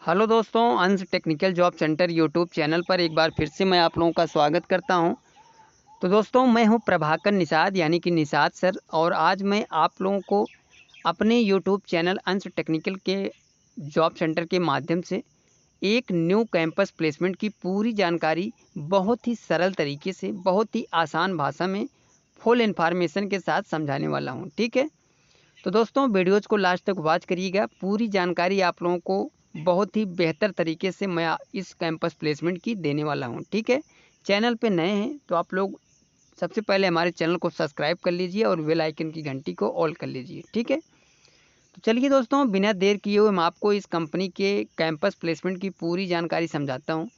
Hello दोस्तों, अंश technical job centre YouTube channel पर एक बार फिर से मैं आप लोगों का स्वागत करता हूं। तो दोस्तों, मैं हूं प्रभाकर निषाद यानी कि निषाद सर, और आज मैं आप लोगों को अपने यूट्यूब चैनल अंश टेक्निकल के जॉब सेंटर के माध्यम से एक न्यू कैंपस प्लेसमेंट की पूरी जानकारी बहुत ही सरल तरीके से, बहुत ही आसान भाषा में, फुल इन्फॉर्मेशन के साथ समझाने वाला हूँ। ठीक है, तो दोस्तों वीडियोज़ को लास्ट तक वॉच करिएगा। पूरी जानकारी आप लोगों को बहुत ही बेहतर तरीके से मैं इस कैंपस प्लेसमेंट की देने वाला हूं। ठीक है, चैनल पे नए हैं तो आप लोग सबसे पहले हमारे चैनल को सब्सक्राइब कर लीजिए और बेल आइकन की घंटी को ऑल कर लीजिए। ठीक है, तो चलिए दोस्तों, बिना देर किए हुए मैं आपको इस कंपनी के कैंपस प्लेसमेंट की पूरी जानकारी समझाता हूँ।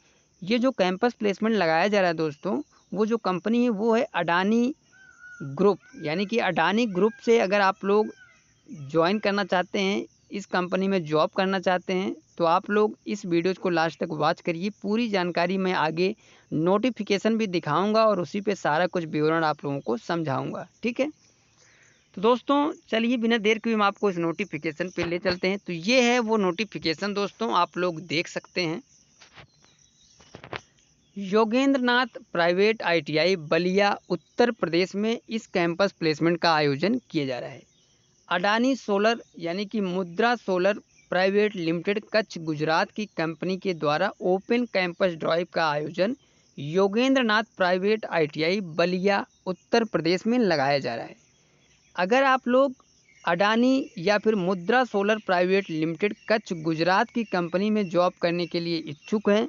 ये जो कैंपस प्लेसमेंट लगाया जा रहा है दोस्तों, वो जो कंपनी है वो है अडानी ग्रुप, यानी कि अडानी ग्रुप से अगर आप लोग ज्वाइन करना चाहते हैं, इस कंपनी में जॉब करना चाहते हैं, तो आप लोग इस वीडियोज़ को लास्ट तक वॉच करिए। पूरी जानकारी मैं आगे नोटिफिकेशन भी दिखाऊंगा और उसी पे सारा कुछ विवरण आप लोगों को समझाऊंगा। ठीक है, तो दोस्तों चलिए बिना देर के हम आपको इस नोटिफिकेशन पे ले चलते हैं। तो ये है वो नोटिफिकेशन दोस्तों, आप लोग देख सकते हैं। योगेंद्र नाथ प्राइवेट ITI बलिया उत्तर प्रदेश में इस कैंपस प्लेसमेंट का आयोजन किया जा रहा है। अडानी सोलर यानी कि मुद्रा solar private limited Kutch Gujarat की कंपनी के द्वारा ओपन कैंपस ड्राइव का आयोजन योगेंद्र नाथ प्राइवेट ITI बलिया उत्तर प्रदेश में लगाया जा रहा है। अगर आप लोग अडानी या फिर मुद्रा solar private limited Kutch Gujarat की कंपनी में जॉब करने के लिए इच्छुक हैं,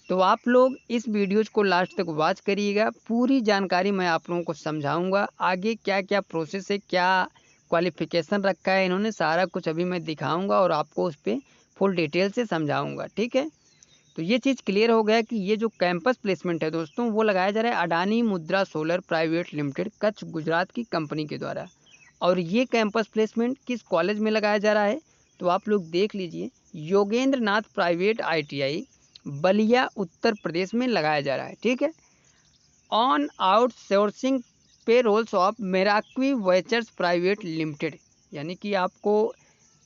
तो आप लोग इस वीडियोज़ को लास्ट तक वॉच करिएगा। पूरी जानकारी मैं आप लोगों को समझाऊंगा। आगे क्या क्या प्रोसेस है, क्या क्वालिफिकेशन रखा है इन्होंने, सारा कुछ अभी मैं दिखाऊंगा और आपको उस पर फुल डिटेल से समझाऊंगा। ठीक है, तो ये चीज़ क्लियर हो गया कि ये जो कैंपस प्लेसमेंट है दोस्तों, वो लगाया जा रहा है अडानी मुद्रा solar private limited Kutch Gujarat की कंपनी के द्वारा। और ये कैंपस प्लेसमेंट किस कॉलेज में लगाया जा रहा है, तो आप लोग देख लीजिए। योगेंद्र नाथ प्राइवेट ITI बलिया उत्तर प्रदेश में लगाया जा रहा है। ठीक है, ऑन आउटसोर्सिंग पे roles of मेराक्वी ventures private limited, यानी कि आपको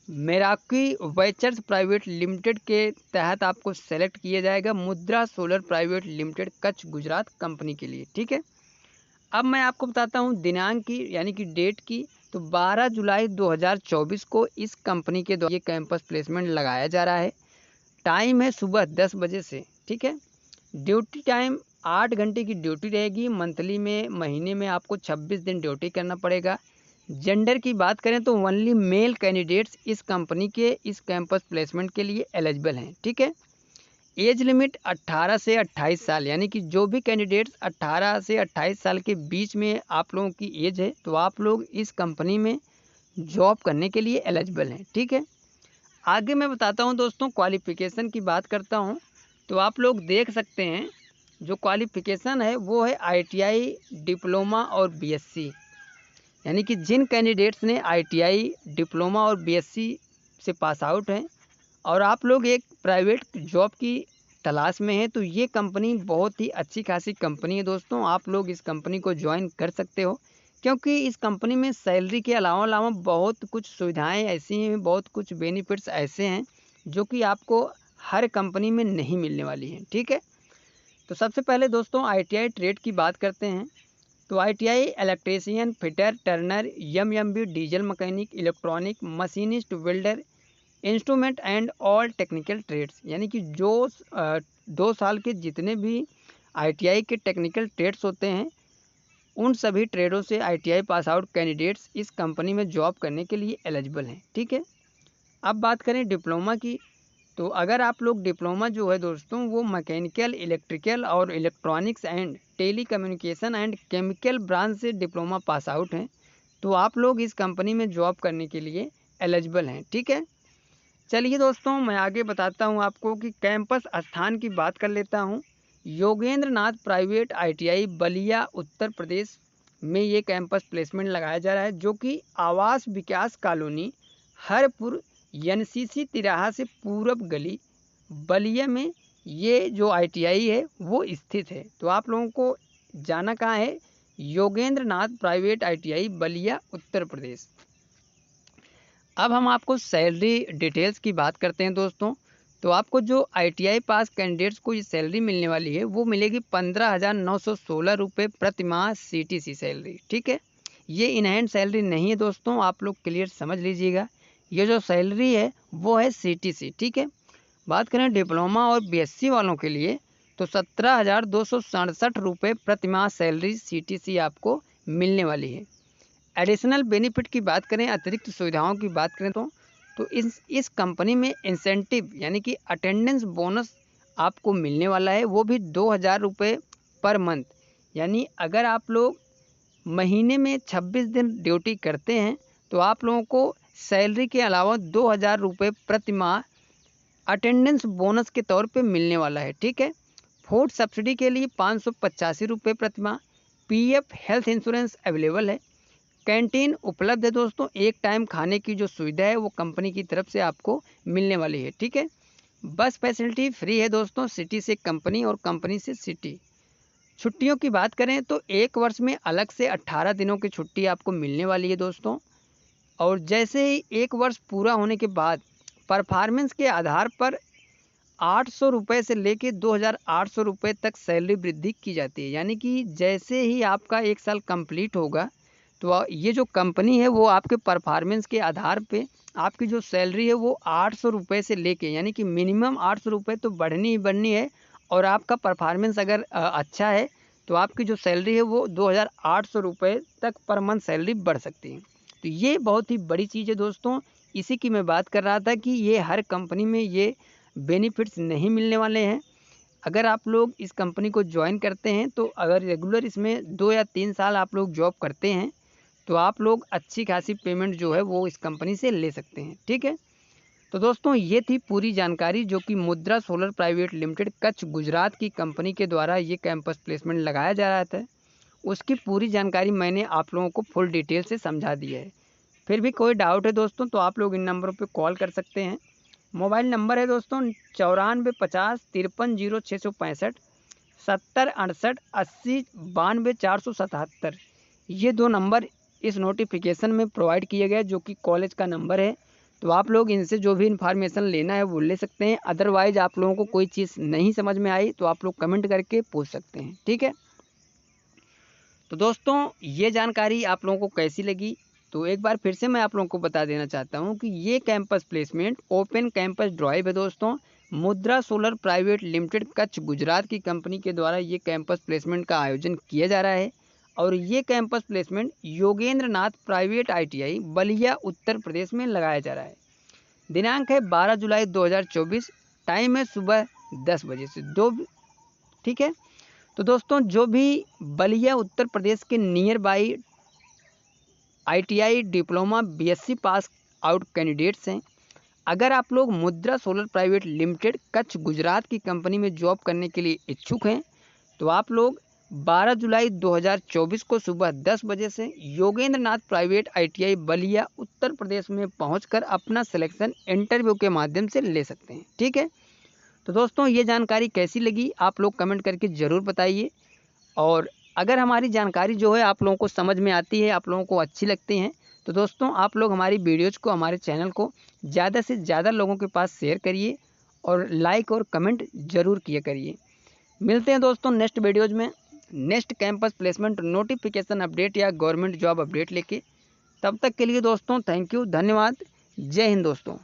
मेराक्वी वेचर्स प्राइवेट लिमिटेड के तहत आपको सेलेक्ट किया जाएगा मुद्रा solar private limited Kutch Gujarat company के लिए। ठीक है, अब मैं आपको बताता हूँ दिनांक की, यानी कि डेट की। तो 12 जुलाई 2024 को इस कंपनी के द्वारा ये कैंपस प्लेसमेंट लगाया जा रहा है। टाइम है सुबह 10 बजे से। ठीक है, ड्यूटी टाइम 8 घंटे की ड्यूटी रहेगी। मंथली में, महीने में आपको 26 दिन ड्यूटी करना पड़ेगा। जेंडर की बात करें तो ओनली मेल कैंडिडेट्स इस कंपनी के इस कैंपस प्लेसमेंट के लिए एलिजिबल हैं। ठीक है, एज लिमिट 18 से 28 साल, यानी कि जो भी कैंडिडेट्स 18 से 28 साल के बीच में आप लोगों की एज है, तो आप लोग इस कंपनी में जॉब करने के लिए एलिजिबल हैं। ठीक है, आगे मैं बताता हूं दोस्तों, क्वालिफ़िकेशन की बात करता हूं। तो आप लोग देख सकते हैं जो क्वालिफ़िकेशन है वो है ITI डिप्लोमा और BSc, यानी कि जिन कैंडिडेट्स ने ITI डिप्लोमा और BSc से पास आउट हैं और आप लोग एक प्राइवेट जॉब की तलाश में हैं, तो ये कंपनी बहुत ही अच्छी खासी कंपनी है दोस्तों। आप लोग इस कंपनी को ज्वाइन कर सकते हो, क्योंकि इस कंपनी में सैलरी के अलावा बहुत कुछ सुविधाएं ऐसी हैं, बहुत कुछ बेनिफिट्स ऐसे हैं जो कि आपको हर कंपनी में नहीं मिलने वाली हैं। ठीक है, तो सबसे पहले दोस्तों ITI ट्रेड की बात करते हैं। तो ITI electrician, fitter, turner, MMB, diesel mechanic, electronic, machinist, welder, instrument and all technical trades, यानी कि जो 2 साल के जितने भी ITI के टेक्निकल ट्रेड्स होते हैं, उन सभी ट्रेडों से ITI पास आउट कैंडिडेट्स इस कंपनी में जॉब करने के लिए एलिजिबल हैं। ठीक है, अब बात करें डिप्लोमा की। तो अगर आप लोग डिप्लोमा जो है दोस्तों, वो मैकेनिकल, इलेक्ट्रिकल और electronics and telecommunication and chemical branch से डिप्लोमा पास आउट हैं, तो आप लोग इस कंपनी में जॉब करने के लिए एलिजिबल हैं। ठीक है, चलिए दोस्तों मैं आगे बताता हूं आपको कि कैंपस स्थान की बात कर लेता हूं। योगेंद्र नाथ प्राइवेट ITI बलिया उत्तर प्रदेश में ये कैंपस प्लेसमेंट लगाया जा रहा है, जो कि आवास विकास कॉलोनी हरपुर NCC तिराहा से पूरब गली बलिया में ये जो ITI है वो स्थित है। तो आप लोगों को जाना कहाँ है, योगेंद्र नाथ प्राइवेट ITI बलिया उत्तर प्रदेश। अब हम आपको सैलरी डिटेल्स की बात करते हैं दोस्तों। तो आपको जो ITI पास कैंडिडेट्स को ये सैलरी मिलने वाली है वो मिलेगी 15,916 रुपये प्रति माह CTC सैलरी। ठीक है, ये इन हैंड सैलरी नहीं है दोस्तों, आप लोग क्लियर समझ लीजिएगा। ये जो सैलरी है वो है CTC। ठीक है, बात करें डिप्लोमा और BSc वालों के लिए तो 17,267 रुपये प्रति माह सैलरी CTC आपको मिलने वाली है। एडिशनल बेनिफिट की बात करें, अतिरिक्त सुविधाओं की बात करें तो इस कंपनी में इंसेंटिव यानी कि अटेंडेंस बोनस आपको मिलने वाला है, वो भी 2,000 रुपये पर मंथ। यानी अगर आप लोग महीने में 26 दिन ड्यूटी करते हैं तो आप लोगों को सैलरी के अलावा 2,000 रुपये प्रति माह अटेंडेंस बोनस के तौर पे मिलने वाला है। ठीक है, फूड सब्सिडी के लिए 585 रुपये प्रति माह, PF हेल्थ इंश्योरेंस अवेलेबल है, कैंटीन उपलब्ध है दोस्तों, एक टाइम खाने की जो सुविधा है वो कंपनी की तरफ से आपको मिलने वाली है। ठीक है, बस फैसिलिटी फ्री है दोस्तों, सिटी से कंपनी और कंपनी से सिटी। छुट्टियों की बात करें तो एक वर्ष में अलग से 18 दिनों की छुट्टी आपको मिलने वाली है दोस्तों। और जैसे ही एक वर्ष पूरा होने के बाद परफॉर्मेंस के आधार पर 800 रुपये से लेके 2,800 रुपये तक सैलरी वृद्धि की जाती है। यानी कि जैसे ही आपका एक साल कंप्लीट होगा तो ये जो कंपनी है वो आपके परफॉर्मेंस के आधार पे आपकी जो सैलरी है वो 800 रुपये से लेके, यानी कि मिनिमम 800 रुपये तो बढ़नी ही बढ़नी है। और आपका परफॉर्मेंस अगर अच्छा है तो आपकी जो सैलरी है वो 2,800 रुपये तक पर मंथ सैलरी बढ़ सकती है। तो ये बहुत ही बड़ी चीज़ है दोस्तों, इसी की मैं बात कर रहा था कि ये हर कंपनी में ये बेनिफिट्स नहीं मिलने वाले हैं। अगर आप लोग इस कंपनी को ज्वाइन करते हैं तो अगर रेगुलर इसमें 2 या 3 साल आप लोग जॉब करते हैं तो आप लोग अच्छी खासी पेमेंट जो है वो इस कंपनी से ले सकते हैं। ठीक है, तो दोस्तों ये थी पूरी जानकारी जो कि मुद्रा solar private limited Kutch Gujarat की कंपनी के द्वारा ये कैंपस प्लेसमेंट लगाया जा रहा था, उसकी पूरी जानकारी मैंने आप लोगों को फुल डिटेल से समझा दी है। फिर भी कोई डाउट है दोस्तों तो आप लोग इन नंबरों पर कॉल कर सकते हैं। मोबाइल नंबर है दोस्तों 9450 53 0665, 70 68 80 92 477। ये 2 नंबर इस नोटिफिकेशन में प्रोवाइड किए गए जो कि कॉलेज का नंबर है। तो आप लोग इनसे जो भी इन्फॉर्मेशन लेना है वो ले सकते हैं। अदरवाइज आप लोगों को कोई चीज़ नहीं समझ में आई तो आप लोग कमेंट करके पूछ सकते हैं। ठीक है, तो दोस्तों ये जानकारी आप लोगों को कैसी लगी तो एक बार फिर से मैं आप लोगों को बता देना चाहता हूं कि ये campus placement open campus drive है दोस्तों। मुद्रा solar private limited Kutch Gujarat की कंपनी के द्वारा ये कैंपस प्लेसमेंट का आयोजन किया जा रहा है। और ये कैंपस प्लेसमेंट योगेंद्र नाथ प्राइवेट ITI बलिया उत्तर प्रदेश में लगाया जा रहा है। दिनांक है 12 जुलाई 2024, टाइम है सुबह 10 बजे से 2। ठीक है, तो दोस्तों जो भी बलिया उत्तर प्रदेश के near by ITI diploma BSc pass out candidates हैं, अगर आप लोग मुद्रा solar private limited Kutch Gujarat की कंपनी में जॉब करने के लिए इच्छुक हैं तो आप लोग 12 जुलाई 2024 को सुबह 10 बजे से योगेंद्र नाथ प्राइवेट ITI बलिया उत्तर प्रदेश में पहुंचकर अपना सिलेक्शन इंटरव्यू के माध्यम से ले सकते हैं। ठीक है, तो दोस्तों ये जानकारी कैसी लगी आप लोग कमेंट करके ज़रूर बताइए। और अगर हमारी जानकारी जो है आप लोगों को समझ में आती है, आप लोगों को अच्छी लगती हैं तो दोस्तों आप लोग हमारी वीडियोज़ को, हमारे चैनल को ज़्यादा से ज़्यादा लोगों के पास शेयर करिए और लाइक और कमेंट ज़रूर किया करिए। मिलते हैं दोस्तों नेक्स्ट वीडियोज़ में, next campus placement notification update या गवर्नमेंट जॉब अपडेट लेके। तब तक के लिए दोस्तों थैंक यू, धन्यवाद, जय हिंद दोस्तों।